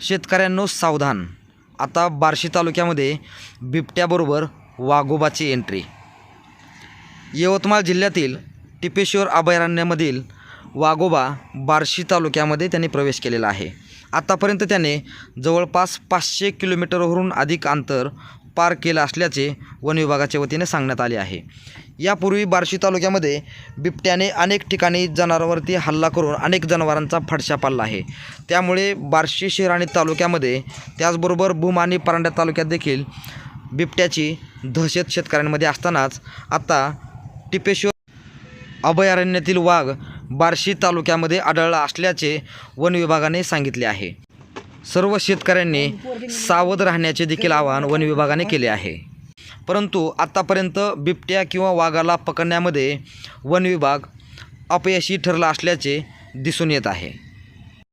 शेतकऱ्यांनो सावधान, आता बार्शी तालुक्यामध्ये बिबट्याबरोबर वाघोबाची एंट्री। यवतमाळ जिल्ह्यातील टिपेश्वर अभयारण्यामधील वाघोबा बार्शी तालुक्यामध्ये त्यांनी प्रवेश केलेला आहे। आतापर्यंत त्याने जवळपास 500 किलोमीटरवरून अधिक अंतर पार केलं असल्याचे वन विभागाच्या वतीने सांगण्यात आले आहे। यापूर्वी बार्शी तालुक्यामध्ये बिबट्याने अनेक ठिकाणी जनावरांवरती हल्ला करून अनेक जनावरांचा फडशा पाडला आहे। त्यामुळे बार्शी शहर आणि तालुक्यामध्ये त्याचबरोबर भूम आणि परांडा तालुक्यात देखील बिबट्याची दहशत शेतकऱ्यांमध्ये असतानाच आता टिपेश्वर अभयारण्यातील वाघ बार्शी तालुक्यामध्ये आढळला असल्याचे वन विभागाने सांगितले आहे। सर्व शेतकऱ्यांनी सावध राहण्याचे देखील आवाहन वन विभागाने केले आहे। परंतु आतापर्यंत बिबट्या किंवा वाघाला पकडण्यामध्ये वन विभाग अपयशी ठरला असल्याचे दिसून येत आहे।